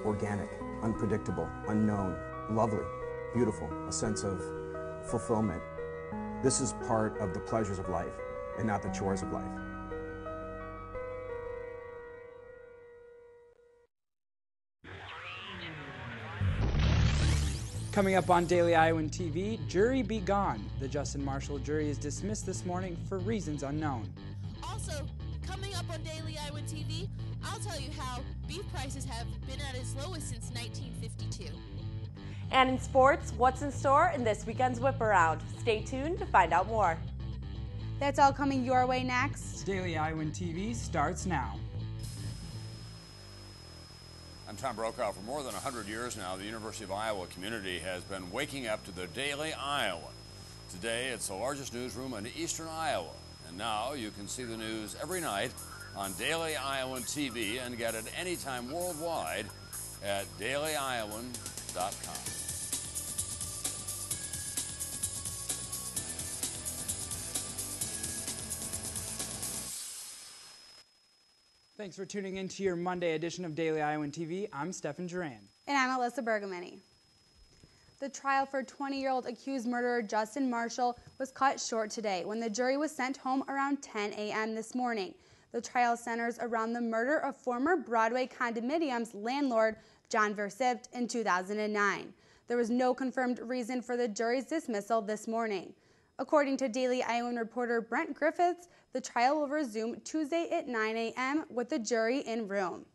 organic, unpredictable, unknown, lovely, beautiful, a sense of fulfillment. This is part of the pleasures of life and not the chores of life. Coming up on Daily Iowan TV, Jury Be Gone. The Justin Marshall jury is dismissed this morning for reasons unknown. Also, coming up on Daily Iowan TV, I'll tell you how beef prices have been at its lowest since 1952. And in sports, what's in store in this weekend's Whip Around? Stay tuned to find out more. That's all coming your way next. Daily Iowan TV starts now. I'm Tom Brokaw. For more than 100 years now, the University of Iowa community has been waking up to the Daily Iowan. Today, it's the largest newsroom in eastern Iowa. And now you can see the news every night on Daily Iowan TV and get it anytime worldwide at dailyiowan.com. Thanks for tuning in to your Monday edition of Daily Iowan TV. I'm Stefan Duran. And I'm Alyssa Bergamini. The trial for 20-year-old accused murderer Justin Marshall was cut short today when the jury was sent home around 10 a.m. this morning. The trial centers around the murder of former Broadway condominium's landlord, John Versipt, in 2009. There was no confirmed reason for the jury's dismissal this morning. According to Daily Iowan reporter Brent Griffiths, the trial will resume Tuesday at 9 a.m. with the jury in room.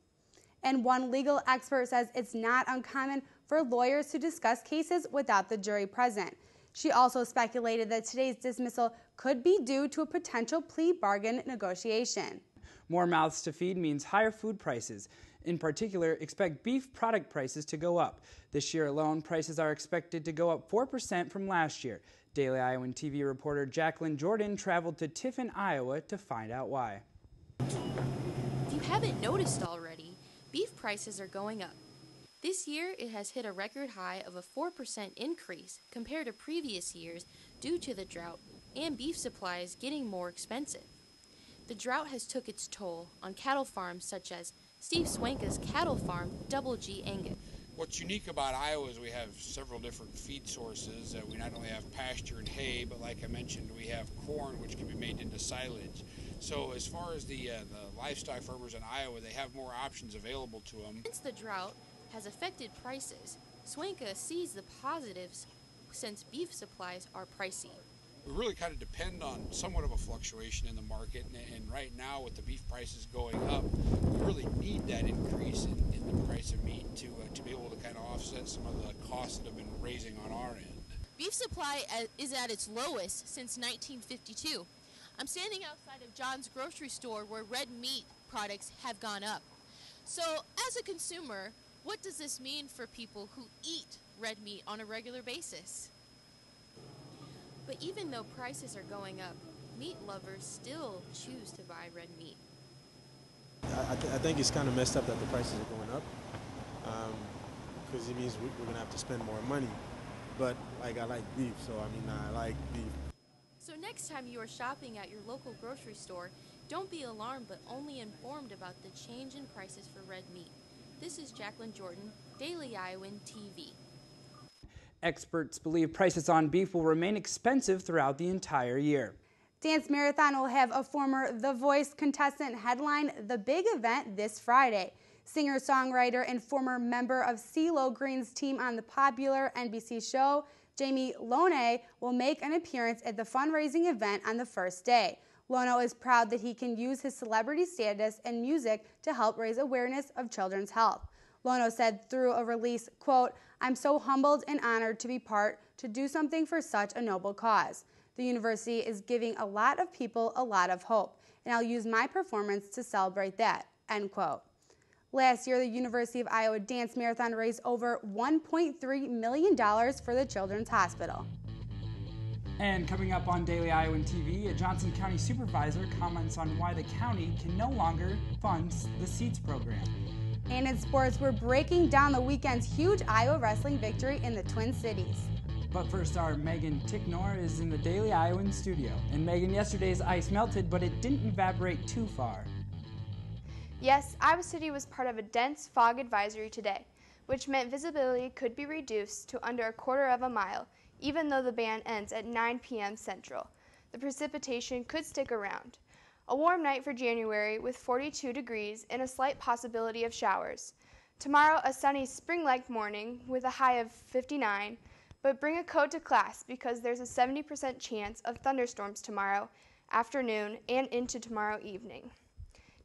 And one legal expert says it's not uncommon for lawyers to discuss cases without the jury present. She also speculated that today's dismissal could be due to a potential plea bargain negotiation. More mouths to feed means higher food prices. In particular, expect beef product prices to go up. This year alone, prices are expected to go up 4% from last year. Daily Iowan TV reporter Jacqueline Jordan traveled to Tiffin, Iowa to find out why. If you haven't noticed already, beef prices are going up. This year, it has hit a record high of a 4% increase compared to previous years due to the drought and beef supplies getting more expensive. The drought has took its toll on cattle farms such as Steve Swanka's cattle farm, Double G Angus. What's unique about Iowa is we have several different feed sources. We not only have pasture and hay, but like I mentioned, we have corn, which can be made into silage. So as far as the livestock farmers in Iowa, they have more options available to them. Since the drought has affected prices, Swanka sees the positives since beef supplies are pricey. We really kind of depend on somewhat of a fluctuation in the market, and right now with the beef prices going up, we really need that increase in the price of meat to be able to kind of offset some of the costs that have been raising on our end. Beef supply is at its lowest since 1952. I'm standing outside of John's grocery store where red meat products have gone up. So as a consumer, what does this mean for people who eat red meat on a regular basis? But even though prices are going up, meat lovers still choose to buy red meat. I think it's kind of messed up that the prices are going up because it means we're going to have to spend more money. But I like beef, so I like beef. So next time you are shopping at your local grocery store, don't be alarmed but only informed about the change in prices for red meat. This is Jacqueline Jordan, Daily Iowan TV. Experts believe prices on beef will remain expensive throughout the entire year. Dance Marathon will have a former The Voice contestant headline the big event this Friday. Singer-songwriter and former member of CeeLo Green's team on the popular NBC show, Jamie Loney, will make an appearance at the fundraising event on the first day. Loney is proud that he can use his celebrity status and music to help raise awareness of children's health. Loney said through a release, quote, "I'm so humbled and honored to be part to do something for such a noble cause. The university is giving a lot of people a lot of hope, and I'll use my performance to celebrate that," end quote. Last year, the University of Iowa Dance Marathon raised over $1.3 million for the Children's Hospital. And coming up on Daily Iowan TV, a Johnson County supervisor comments on why the county can no longer fund the SEATS program. And in sports, we're breaking down the weekend's huge Iowa wrestling victory in the Twin Cities. But first, our Megan Ticknor is in the Daily Iowan studio. And Megan, yesterday's ice melted, but it didn't evaporate too far. Yes, Iowa City was part of a dense fog advisory today. which meant visibility could be reduced to under a quarter of a mile, even though the ban ends at 9 p.m. Central. The precipitation could stick around. A warm night for January with 42 degrees and a slight possibility of showers. Tomorrow, a sunny spring-like morning with a high of 59, but bring a coat to class because there's a 70% chance of thunderstorms tomorrow afternoon and into tomorrow evening.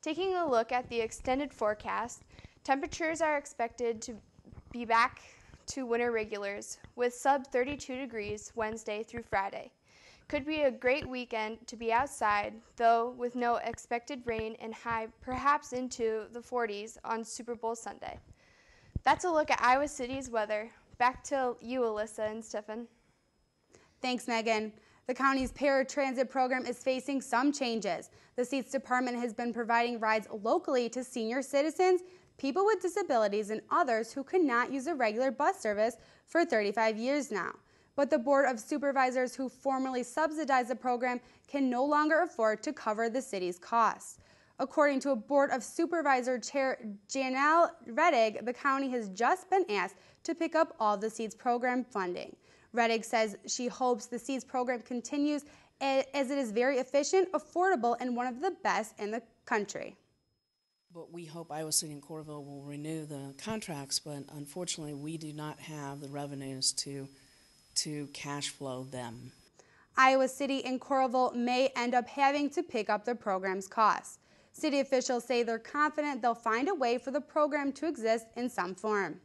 Taking a look at the extended forecast, temperatures are expected to be back to winter regulars with sub 32 degrees Wednesday through Friday. Could be a great weekend to be outside, though with no expected rain and high perhaps into the 40s on Super Bowl Sunday. That's a look at Iowa City's weather. Back to you, Alyssa and Stefan. Thanks, Megan. The county's paratransit program is facing some changes. The Seats Department has been providing rides locally to senior citizens, people with disabilities, and others who could not use a regular bus service for 35 years now. But the Board of Supervisors who formerly subsidized the program can no longer afford to cover the city's costs. According to a Board of Supervisor Chair Janelle Rettig, the county has just been asked to pick up all the Seats program funding. Rettig says she hopes the Seats program continues as it is very efficient, affordable, and one of the best in the country. But we hope Iowa City and Coralville will renew the contracts, but unfortunately we do not have the revenues to cash flow them. Iowa City and Coralville may end up having to pick up the program's costs. City officials say they're confident they'll find a way for the program to exist in some form.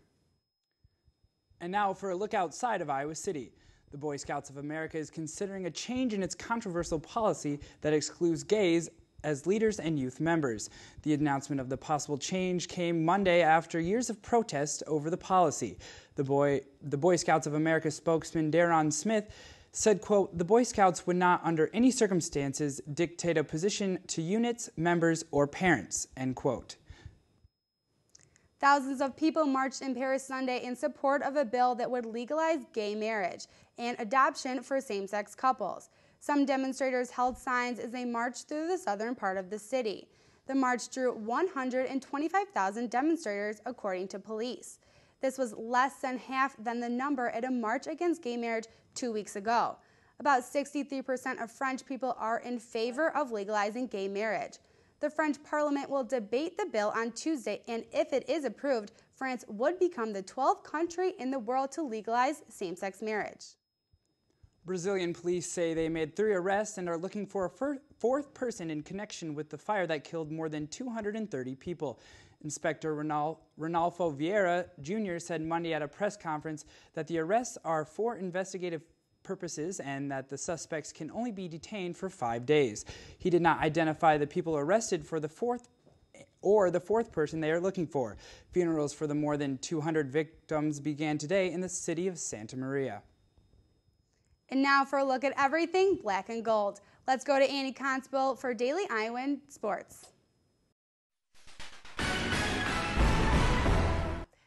And now for a look outside of Iowa City. The Boy Scouts of America is considering a change in its controversial policy that excludes gays as leaders and youth members. The announcement of the possible change came Monday after years of protest over the policy. The Boy Scouts of America spokesman Darron Smith said, quote, "The Boy Scouts would not under any circumstances dictate a position to units, members, or parents," end quote. Thousands of people marched in Paris Sunday in support of a bill that would legalize gay marriage and adoption for same-sex couples. Some demonstrators held signs as they marched through the southern part of the city. The march drew 125,000 demonstrators, according to police. This was less than half than the number at a march against gay marriage 2 weeks ago. About 63% of French people are in favor of legalizing gay marriage. The French Parliament will debate the bill on Tuesday, and if it is approved, France would become the 12th country in the world to legalize same-sex marriage. Brazilian police say they made 3 arrests and are looking for a fourth person in connection with the fire that killed more than 230 people. Inspector Ronalfo Vieira Jr. said Monday at a press conference that the arrests are for investigative purposes and that the suspects can only be detained for 5 days. He did not identify the people arrested for the fourth person they are looking for. Funerals for the more than 200 victims began today in the city of Santa Maria. And now for a look at everything black and gold. Let's go to Annie Constable for Daily Iowan Sports.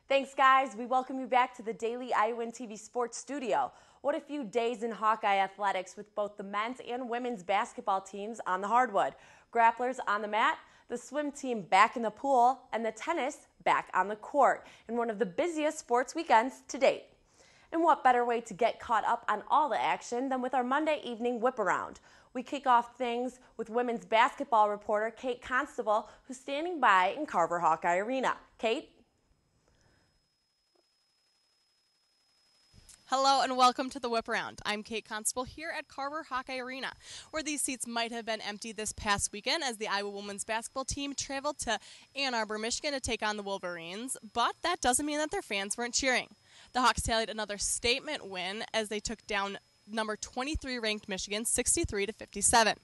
Thanks, guys. We welcome you back to the Daily Iowan TV Sports Studio. What a few days in Hawkeye athletics with both the men's and women's basketball teams on the hardwood, grapplers on the mat, the swim team back in the pool, and the tennis back on the court in one of the busiest sports weekends to date. And what better way to get caught up on all the action than with our Monday evening whip around. We kick off things with women's basketball reporter Kate Constable, who's standing by in Carver Hawkeye Arena. Kate? Hello and welcome to the Whip Around. I'm Kate Constable here at Carver Hawkeye Arena, where these seats might have been empty this past weekend as the Iowa women's basketball team traveled to Ann Arbor, Michigan to take on the Wolverines, but that doesn't mean that their fans weren't cheering. The Hawks tallied another statement win as they took down number 23 ranked Michigan 63-57.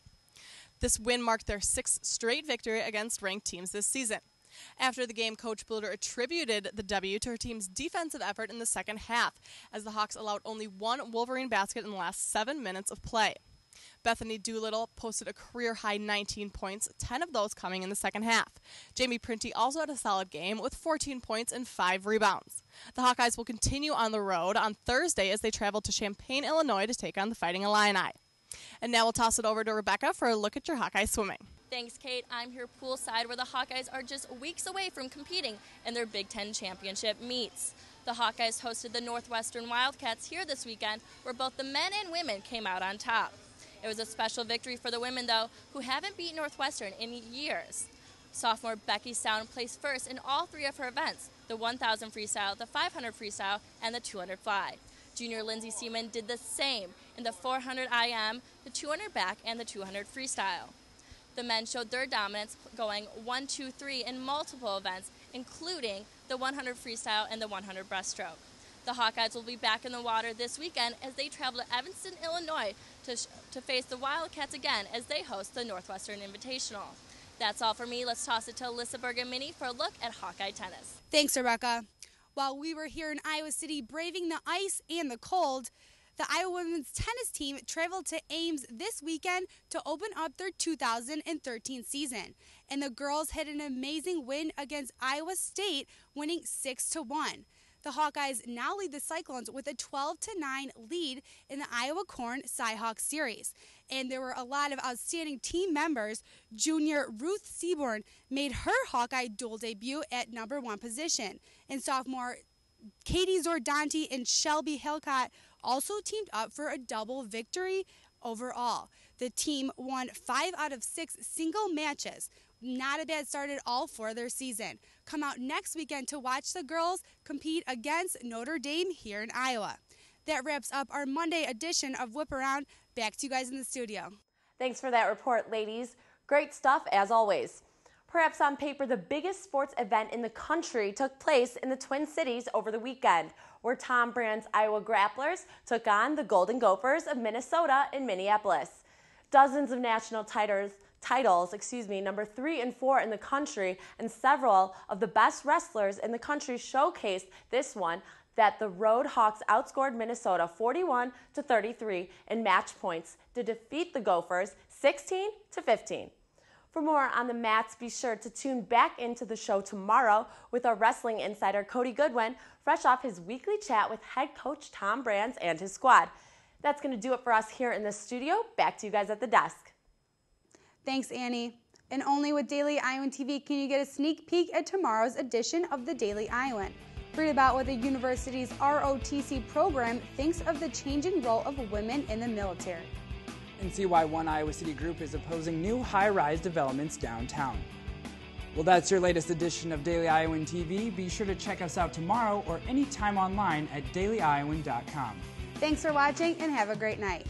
This win marked their 6th straight victory against ranked teams this season. After the game, Coach Bluder attributed the W to her team's defensive effort in the second half, as the Hawks allowed only 1 Wolverine basket in the last 7 minutes of play. Bethany Doolittle posted a career-high 19 points, 10 of those coming in the second half. Jamie Printy also had a solid game with 14 points and 5 rebounds. The Hawkeyes will continue on the road on Thursday as they travel to Champaign, Illinois to take on the Fighting Illini. And now we'll toss it over to Rebecca for a look at your Hawkeye swimming. Thanks, Kate. I'm here poolside where the Hawkeyes are just weeks away from competing in their Big Ten championship meets. The Hawkeyes hosted the Northwestern Wildcats here this weekend, where both the men and women came out on top. It was a special victory for the women, though, who haven't beaten Northwestern in years. Sophomore Becky Sound placed first in all three of her events, the 1,000 freestyle, the 500 freestyle, and the 200 fly. Junior Lindsay Seaman did the same in the 400 IM, the 200 back, and the 200 freestyle. The men showed their dominance, going 1, 2, 3 in multiple events, including the 100 freestyle and the 100 breaststroke. The Hawkeyes will be back in the water this weekend as they travel to Evanston, Illinois to face the Wildcats again as they host the Northwestern Invitational. That's all for me. Let's toss it to Alyssa Bergamini for a look at Hawkeye tennis. Thanks, Rebecca. While we were here in Iowa City braving the ice and the cold, the Iowa women's tennis team traveled to Ames this weekend to open up their 2013 season. And the girls had an amazing win against Iowa State, winning 6-1. The Hawkeyes now lead the Cyclones with a 12-9 lead in the Iowa Corn Cyhawk Series. And there were a lot of outstanding team members. Junior Ruth Seaborn made her Hawkeye duel debut at number 1 position. And sophomore Katie Zordanti and Shelby Hillcott also teamed up for a double victory overall. The team won 5 out of 6 single matches. Not a bad start at all for their season. Come out next weekend to watch the girls compete against Notre Dame here in Iowa. That wraps up our Monday edition of Whip Around. Back to you guys in the studio. Thanks for that report, ladies. Great stuff as always. Perhaps on paper, the biggest sports event in the country took place in the Twin Cities over the weekend, where Tom Brand's Iowa Grapplers took on the Golden Gophers of Minnesota in Minneapolis. Dozens of national titles, number 3 and 4 in the country, and several of the best wrestlers in the country showcased this one, that the Road Hawks outscored Minnesota 41-33 in match points to defeat the Gophers 16-15. For more on the mats, be sure to tune back into the show tomorrow with our wrestling insider Cody Goodwin, fresh off his weekly chat with head coach Tom Brands and his squad. That's going to do it for us here in the studio. Back to you guys at the desk. Thanks, Annie. And only with Daily Iowan TV can you get a sneak peek at tomorrow's edition of the Daily Iowan. Read about what the university's ROTC program thinks of the changing role of women in the military. And see why one Iowa City group is opposing new high-rise developments downtown. Well, that's your latest edition of Daily Iowan TV. Be sure to check us out tomorrow or anytime online at dailyiowan.com. Thanks for watching and have a great night.